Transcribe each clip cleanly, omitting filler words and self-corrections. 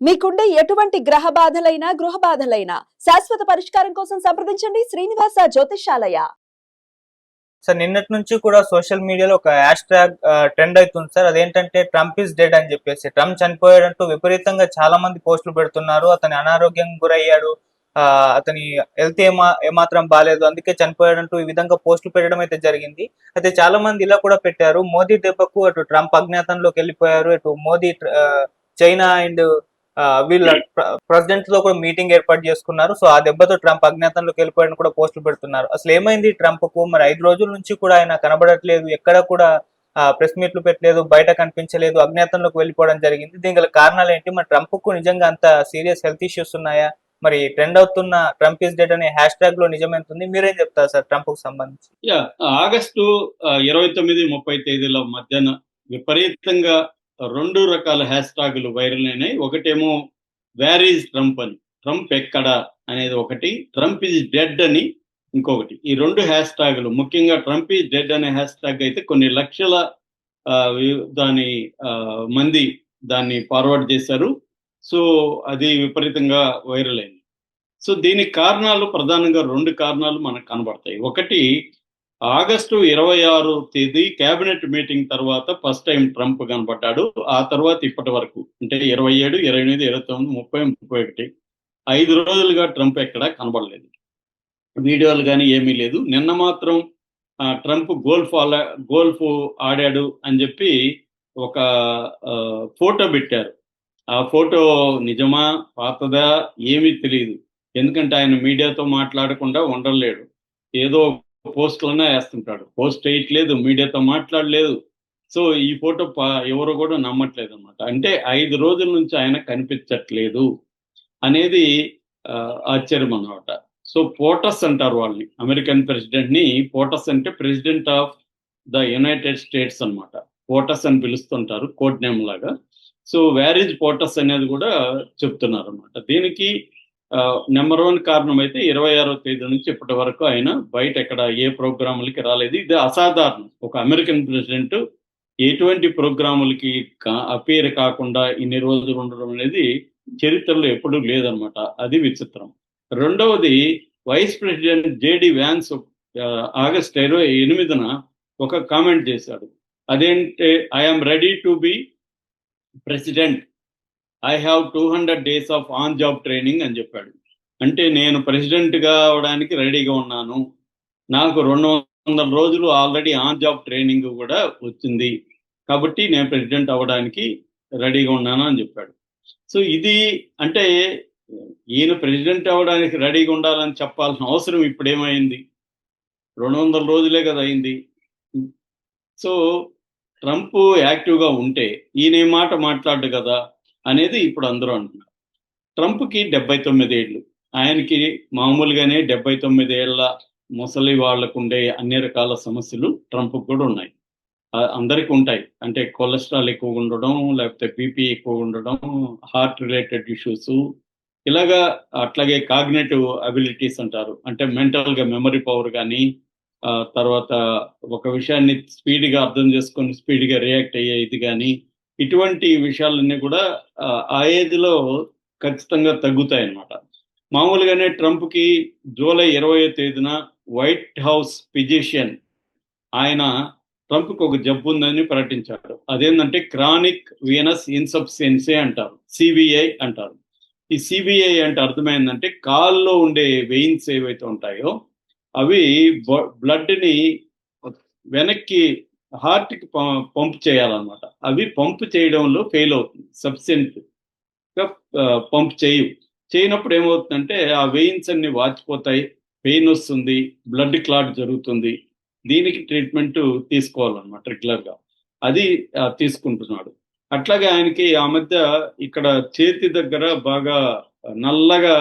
మీకుండే ఎటువంటి గ్రహ బాధలైనా గృహ బాధలైనా శాశ్వత పరిష్కారం కోసం సంప్రదించండి శ్రీనివాస జ్యోతిషాలయ. సార్ నిన్నటి నుంచి కూడా సోషల్ మీడియాలో ఒక హ్యాష్ ట్యాగ్ ట్రెండ్ అవుతుంది సార్. అదేంటంటే ట్రంప్ ఇస్ డెడ్ అని చెప్పేసి. ట్రంప్ చనిపోయాడంటూ విపరీతంగా చాలా మంది పోస్టులు పెడుతున్నారు. అతని అనారోగ్యం గురయ్యాడు, అతని హెల్త్ ఏమాత్రం బాగాలేదు, అందుకే చనిపోయాడంటూ ఈ విధంగా పోస్టులు పెట్టడం అయితే జరిగింది. అయితే చాలా మంది ఇలా కూడా పెట్టారు, మోదీ దెబ్బకు అటు ట్రంప్ అజ్ఞాతంలోకి వెళ్ళిపోయారు, ఇటు మోదీ చైనా అండ్ వీళ్ళ ప్రెసిడెంట్ తో కూడా మీటింగ్ ఏర్పాటు చేసుకున్నారు. సో ఆ దెబ్బతో ట్రంప్ అజ్ఞాతంలోకి వెళ్ళిపోయాడని కూడా పోస్టులు పెడుతున్నారు. అసలు ఏమైంది ట్రంప్ కు? మరి 5 రోజుల నుంచి కూడా ఆయన కనబడట్లేదు, ఎక్కడ కూడా ప్రెస్ మీట్లు పెట్టలేదు, బయట కనిపించలేదు, అజ్ఞాతంలోకి వెళ్ళిపోవడం జరిగింది. దీనికి గల కారణాలు ఏంటి? మరి ట్రంప్ కు నిజంగా అంత సీరియస్ హెల్త్ ఇష్యూస్ ఉన్నాయా? మరి ట్రెండ్ అవుతున్న ట్రంప్ ఇస్ డెడ్ అనే హ్యాష్ ట్యాగ్ లో నిజమెంతుంది? మీరేం చెప్తారు సార్ ట్రంప్ కు సంబంధించి? ఆగస్టు 29-30 తేదీల మధ్యన విపరీతంగా 2 రకాల హ్యాష్ ట్యాగులు వైరల్ అయినాయి. ఒకటేమో వేర్ ఈజ్ ట్రంప్ అని, ట్రంప్ ఎక్కడ అనేది ఒకటి, ట్రంప్ ఈజ్ డెడ్ అని ఇంకొకటి. ఈ 2 హ్యాష్ ట్యాగులు, ముఖ్యంగా ట్రంప్ ఈజ్ డెడ్ అనే హ్యాష్ ట్యాగ్ అయితే కొన్ని లక్షల మంది దాన్ని ఫార్వర్డ్ చేశారు. సో అది విపరీతంగా వైరల్ అయింది. సో దీనికి కారణాలు ప్రధానంగా 2 కారణాలు మనకు కనబడతాయి. ఒకటి, ఆగస్టు 26 తేదీ కేబినెట్ మీటింగ్ తర్వాత ఫస్ట్ టైం ట్రంప్ కనబడ్డాడు. ఆ తర్వాత ఇప్పటి వరకు అంటే 27, 28, 29, 30, 31 5 రోజులుగా ట్రంప్ ఎక్కడా కనబడలేదు. వీడియోలు కానీ ఏమీ లేదు. నిన్న మాత్రం ట్రంప్ గోల్ఫ్ ఆడాడు అని చెప్పి ఒక ఫోటో పెట్టారు. ఆ ఫోటో నిజమా పాతదా ఏమీ తెలియదు. ఎందుకంటే ఆయన మీడియాతో మాట్లాడకుండా ఉండలేడు. ఏదో పోస్టులన్నా వేస్తుంటాడు, పోస్ట్ వేయట్లేదు, మీడియాతో మాట్లాడలేదు. సో ఈ ఫోటో ఎవరు కూడా నమ్మట్లేదు అనమాట. అంటే 5 రోజుల నుంచి ఆయన కనిపించట్లేదు అనేది ఆశ్చర్యం అనమాట. సో పోటస్ అంటారు వాళ్ళని, అమెరికన్ ప్రెసిడెంట్ ని పోటస్ అంటే president of the United states అనమాట. పోటస్ అని పిలుస్తుంటారు, కోడ్ నేమ్ లాగా. సో వేర్ ఈజ్ పోటస్ అనేది కూడా చెప్తున్నారు అనమాట. దీనికి నెంబర్ 1 కారణం అయితే 26వ తేదీ నుంచి ఇప్పటి వరకు ఆయన బయట ఎక్కడ ఏ ప్రోగ్రాములకి రాలేదు. ఇది అసాధారణం. ఒక అమెరికన్ ప్రెసిడెంట్ ఎటువంటి ప్రోగ్రాములకి అపేర్ కాకుండా ఇన్ని రోజులు ఉండడం అనేది చరిత్రలో ఎప్పుడూ లేదనమాట. అది విచిత్రం. రెండవది, vice president JD Vance August 28న ఒక కామెంట్ చేశాడు. అదేంటే, I'm ready to be president, I have 200 days of on job training అని చెప్పాడు. అంటే నేను ప్రెసిడెంట్గా అవడానికి రెడీగా ఉన్నాను, నాకు 200 రోజులు ఆల్రెడీ ఆన్ జాబ్ ట్రైనింగ్ కూడా వచ్చింది, కాబట్టి నేను ప్రెసిడెంట్ అవ్వడానికి రెడీగా ఉన్నాను అని చెప్పాడు. సో ఇది అంటే ఈయన ప్రెసిడెంట్ అవ్వడానికి రెడీగా ఉండాలని చెప్పాల్సిన అవసరం ఇప్పుడు ఏమైంది? 200 రోజులే కదా అయింది. సో ట్రంప్ యాక్టివ్గా ఉంటే ఈయన ఏ మాట మాట్లాడు కదా అనేది ఇప్పుడు అందరూ అంటున్నారు. ట్రంప్కి 79 ఏళ్ళు, ఆయనకి మామూలుగానే 79 ఏళ్ల ముసలి వాళ్లకు ఉండే అన్ని రకాల సమస్యలు ట్రంప్కి కూడా ఉన్నాయి, అందరికీ ఉంటాయి. అంటే కొలెస్ట్రాల్ ఎక్కువ ఉండడం, లేకపోతే బీపీ ఎక్కువ ఉండడం, హార్ట్ రిలేటెడ్ ఇష్యూస్, ఇలాగా. అట్లాగే కాగ్నేటివ్ అబిలిటీస్ అంటారు, అంటే మెంటల్గా మెమరీ పవర్ కానీ, తర్వాత ఒక విషయాన్ని స్పీడ్గా అర్థం చేసుకొని స్పీడ్గా రియాక్ట్ అయ్యే ఇది కానీ, ఇటువంటి విషయాలన్నీ కూడా ఆ ఏజ్లో ఖచ్చితంగా తగ్గుతాయి అన్నమాట. మామూలుగానే ట్రంప్కి జూలై 20వ తేదీన వైట్ హౌస్ ఫిజిషియన్ ఆయన ట్రంప్కి ఒక జబ్బు ఉందని ప్రకటించాడు. అదేంటంటే క్రానిక్ వీనస్ ఇన్సఫిషియన్సీ అంటారు, సివిఐ అంటారు. ఈ సివిఐ అంటే అర్థమైందంటే కాల్లో ఉండే వెయిన్స్ ఏవైతే ఉంటాయో అవి బ్లడ్ని వెనక్కి హార్ట్కి పంప్ చేయాలన్నమాట. అవి పంప్ చేయడంలో ఫెయిల్ అవుతుంది, సఫిషియెంట్గా పంప్ చేయనప్పుడు ఏమవుతుందంటే ఆ వెయిన్స్ అన్ని వాచిపోతాయి, పెయిన్ వస్తుంది, బ్లడ్ క్లాట్ జరుగుతుంది. దీనికి ట్రీట్మెంట్ తీసుకోవాలన్నమాట రెగ్యులర్గా. అది తీసుకుంటున్నాడు. అట్లాగే ఆయనకి ఆ మధ్య ఇక్కడ చేతి దగ్గర బాగా నల్లగా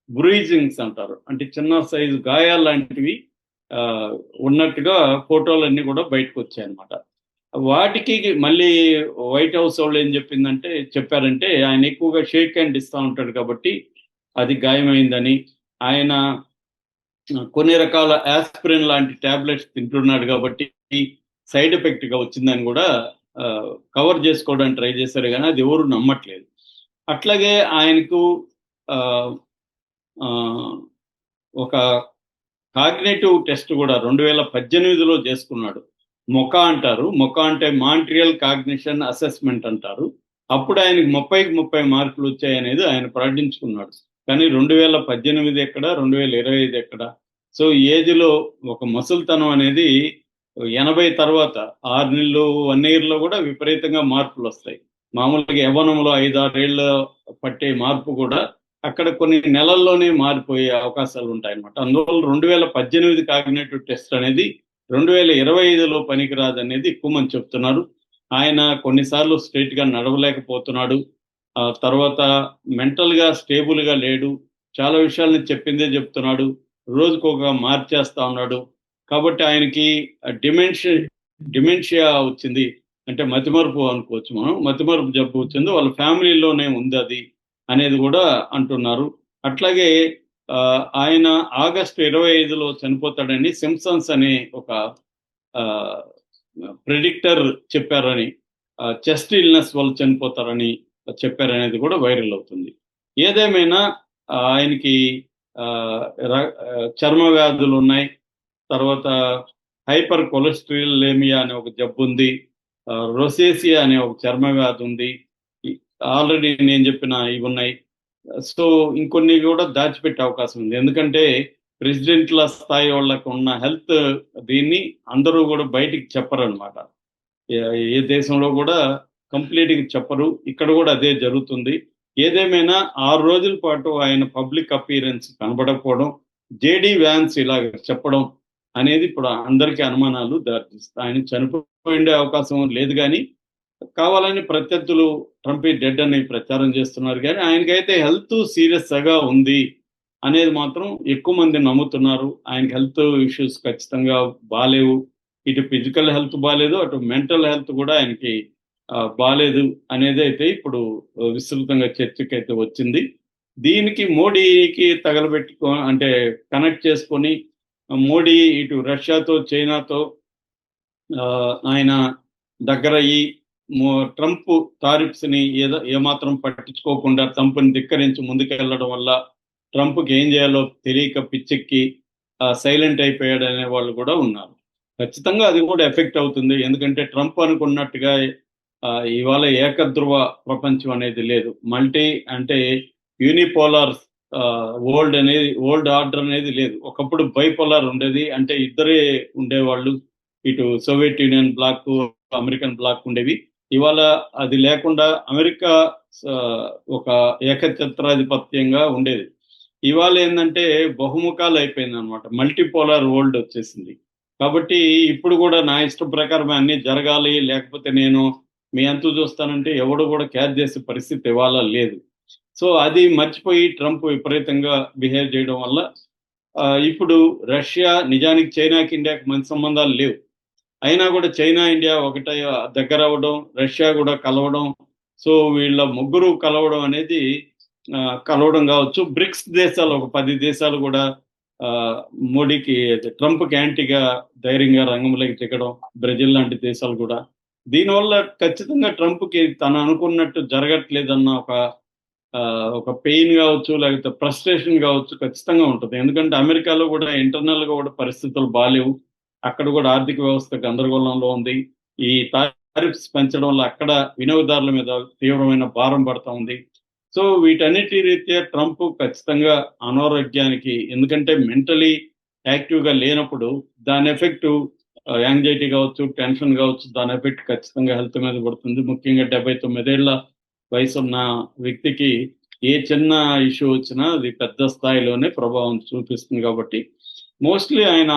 బ్రూయిజింగ్స్ అంటారు, అంటే చిన్న సైజు గాయాలు లాంటివి ఉన్నట్టుగా ఫోటోలన్నీ కూడా బయటకు వచ్చాయన్నమాట. వాటికి మళ్ళీ వైట్ హౌస్ వాళ్ళు ఏం చెప్పారంటే ఆయన ఎక్కువగా షేక్ హ్యాండ్ ఇస్తూ ఉంటాడు కాబట్టి అది గాయమైందని, ఆయన కొన్ని రకాల ఆస్పిరిన్ లాంటి టాబ్లెట్స్ తింటున్నాడు కాబట్టి సైడ్ ఎఫెక్ట్గా వచ్చిందని కూడా కవర్ చేసుకోవడానికి ట్రై చేశారు, కానీ అది ఎవరు నమ్మట్లేదు. అట్లాగే ఆయనకు ఆ, ఆ, ఒక కాగ్నేటివ్ టెస్ట్ కూడా 2018లో చేసుకున్నాడు. మొకా అంటారు. మొకా అంటే మాంట్రియల్ కాగ్నిషన్ అసెస్మెంట్ అంటారు. అప్పుడు ఆయనకి 30కి 30 మార్కులు వచ్చాయనేది ఆయన ప్రకటించుకున్నాడు. కానీ 2018 ఎక్కడ, 2025 ఎక్కడ? సో ఏజ్లో ఒక ముసలితనం అనేది 80 తర్వాత 6 నెలలు 1 ఇయర్లో కూడా విపరీతంగా మార్పులు వస్తాయి. మామూలుగా యవ్వనంలో 5-6 ఏళ్ళ పట్టే మార్పు కూడా అక్కడ కొన్ని నెలల్లోనే మారిపోయే అవకాశాలు ఉంటాయన్నమాట. అందువల్ల 2018 కాగ్నేటివ్ టెస్ట్ అనేది 2025లో పనికిరాదు అనేది ఎక్కువ మంది చెప్తున్నారు. ఆయన కొన్నిసార్లు స్ట్రైట్ గా నడవలేకపోతున్నాడు. ఆ తర్వాత మెంటల్ గా స్టేబుల్ గా లేడు. చాలా విషయాలను చెప్పిందే చెప్తున్నాడు. రోజుకొక మార్చేస్తా ఉన్నాడు. కాబట్టి ఆయనకి డిమెన్షియా వచ్చింది. అంటే మతిమరుపు అనుకోవచ్చు మనం. మతిమరుపు జబ్బు వచ్చింది. వాళ్ళ ఫ్యామిలీలోనే ఉంది అది అనేది కూడా అంటున్నారు. అట్లాగే ఆయన ఆగస్టు 25లో చనిపోతాడని సింప్సన్స్ అనే ఒక ప్రెడిక్టర్ చెప్పారని, చెస్ట్ ఇల్నెస్ వల్ల చనిపోతారని చెప్పారనేది కూడా వైరల్ అవుతుంది. ఏదేమైనా ఆయనకి చర్మ వ్యాధులు ఉన్నాయి. తర్వాత హైపర్ కొలెస్ట్రాలేమియా అనే ఒక జబ్బు ఉంది. రొసేసియా అనే ఒక చర్మ వ్యాధి ఉంది. ఆల్రెడీ నేను చెప్పిన ఇవి ఉన్నాయి. సో ఇంకొన్ని కూడా దాచిపెట్టే అవకాశం ఉంది. ఎందుకంటే ప్రెసిడెంట్ల స్థాయి వాళ్ళకు ఉన్న హెల్త్ దీన్ని అందరూ కూడా బయటికి చెప్పరు అనమాట. ఏ దేశంలో కూడా కంప్లీట్గా చెప్పరు. ఇక్కడ కూడా అదే జరుగుతుంది. ఏదేమైనా 6 రోజుల పాటు ఆయన పబ్లిక్ అపీరెన్స్ కనబడకపోవడం, జేడీ వ్యాన్స్ ఇలా చెప్పడం అనేది ఇప్పుడు అందరికీ అనుమానాలు దారితీస్తాయి. ఆయన చనిపోయిండే అవకాశం లేదు, కానీ కావాలని ప్రత్యర్థులు ట్రంప్ డెడ్ అని ప్రచారం చేస్తున్నారు. కానీ ఆయనకైతే హెల్త్ సీరియస్ గా ఉంది అనేది మాత్రం ఎక్కువ మంది నమ్ముతున్నారు. ఆయనకి హెల్త్ ఇష్యూస్ ఖచ్చితంగా బాలేవు. ఇటు ఫిజికల్ హెల్త్ బాలేదు, అటు మెంటల్ హెల్త్ కూడా ఆయనకి బాలేదు అనేది అయితే ఇప్పుడు విస్తృతంగా చర్చకైతే వచ్చింది. దీనికి మోడీకి తగలబెట్టుకో అంటే కనెక్ట్ చేసుకొని మోడీ ఇటు రష్యాతో చైనాతో ఆయన దగ్గరయ్యి ట్రంప్ టారిఫ్స్ ని ఏమాత్రం పట్టించుకోకుండా ట్రంప్ని ధిక్కరించి ముందుకెళ్లడం వల్ల ట్రంప్కి ఏం చేయాలో తెలియక పిచ్చెక్కి సైలెంట్ అయిపోయాడు అనే వాళ్ళు కూడా ఉన్నారు. ఖచ్చితంగా అది కూడా ఎఫెక్ట్ అవుతుంది. ఎందుకంటే ట్రంప్ అనుకున్నట్టుగా ఇవాళ ఏకధ్రువ ప్రపంచం అనేది లేదు. మల్టీ అంటే యూనిపోలార్ వరల్డ్ ఆర్డర్ అనేది లేదు. ఒకప్పుడు బైపోలార్ ఉండేది. అంటే ఇద్దరే ఉండేవాళ్ళు. ఇటు Soviet Union bloc, American bloc ఉండేవి. ఇవాళ అది లేకుండా అమెరికా ఒక ఏకఛత్రాధిపత్యంగా ఉండేది. ఇవాళ ఏంటంటే బహుముఖాలు అయిపోయింది అనమాట. మల్టీపోలార్ వరల్డ్ వచ్చేసింది. కాబట్టి ఇప్పుడు కూడా నా ఇష్టం ప్రకారం అన్ని జరగాలి, లేకపోతే నేను మీ అంతు చూస్తానంటే ఎవడు కూడా క్యాచ్ చేసే పరిస్థితి ఇవాళ లేదు. సో అది మర్చిపోయి ట్రంప్ విపరీతంగా బిహేవ్ చేయడం వల్ల ఇప్పుడు రష్యా నిజానికి చైనాకి ఇండియాకి మంచి సంబంధాలు లేవు. అయినా కూడా చైనా ఇండియా ఒకటే దగ్గర అవ్వడం, రష్యా కూడా కలవడం, సో వీళ్ళ ముగ్గురు కలవడం అనేది కలవడం కావచ్చు. బ్రిక్స్ దేశాలు ఒక 10 దేశాలు కూడా మోడీకి ట్రంప్కి యాంటీగా ధైర్యంగా రంగంలోకి దిగడం, బ్రెజిల్ లాంటి దేశాలు కూడా. దీనివల్ల ఖచ్చితంగా ట్రంప్కి తను అనుకున్నట్టు జరగట్లేదన్న ఒక పెయిన్ కావచ్చు, లేకపోతే ఫ్రస్ట్రేషన్ కావచ్చు ఖచ్చితంగా ఉంటుంది. ఎందుకంటే అమెరికాలో కూడా ఇంటర్నల్ గా కూడా పరిస్థితులు బాలేవు. అక్కడ కూడా ఆర్థిక వ్యవస్థ గందరగోళంలో ఉంది. ఈ టారిఫ్స్ పెంచడం వల్ల అక్కడ వినియోగదారుల మీద తీవ్రమైన భారం పడతా ఉంది. సో వీటన్నిటి రీత్యా ట్రంప్ ఖచ్చితంగా అనారోగ్యానికి, ఎందుకంటే మెంటలీ యాక్టివ్గా లేనప్పుడు దాని ఎఫెక్ట్ యాంగ్జైటీ కావచ్చు, టెన్షన్ కావచ్చు, దాని ఎఫెక్ట్ ఖచ్చితంగా హెల్త్ మీద పడుతుంది. ముఖ్యంగా 79 ఏళ్ల వయసు ఉన్న వ్యక్తికి ఏ చిన్న ఇష్యూ వచ్చినా అది పెద్ద స్థాయిలోనే ప్రభావం చూపిస్తుంది. కాబట్టి మోస్ట్లీ ఆయన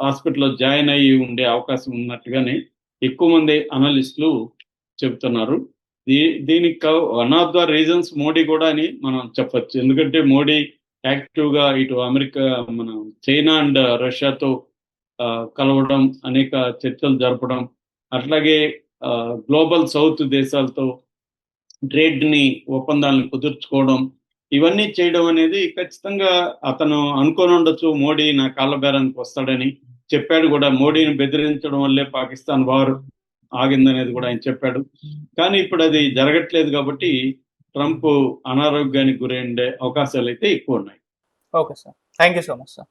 హాస్పిటల్లో జాయిన్ అయ్యి ఉండే అవకాశం ఉన్నట్టుగానే ఎక్కువ మంది అనలిస్టులు చెబుతున్నారు. దీనికి one of the reasons Modi కూడా అని మనం చెప్పచ్చు. ఎందుకంటే మోడీ యాక్టివ్గా ఇటు అమెరికా, మన చైనా అండ్ రష్యాతో కలవడం, అనేక చర్చలు జరపడం, అట్లాగే గ్లోబల్ సౌత్ దేశాలతో ట్రేడ్ని ఒప్పందాలను కుదుర్చుకోవడం, ఇవన్నీ చేయడం అనేది ఖచ్చితంగా అతను అనుకోని ఉండొచ్చు. మోడీ నా కాళ్ళ బేరానికి వస్తాడని చెప్పాడు కూడా. మోడీని బెదిరించడం వల్లే పాకిస్తాన్ వారు ఆగిందనేది కూడా ఆయన చెప్పాడు. కానీ ఇప్పుడు అది జరగట్లేదు కాబట్టి ట్రంప్ అనారోగ్యానికి గురైండే అవకాశాలు అయితే ఎక్కువ ఉన్నాయి. Okay sir, thank you so much sir.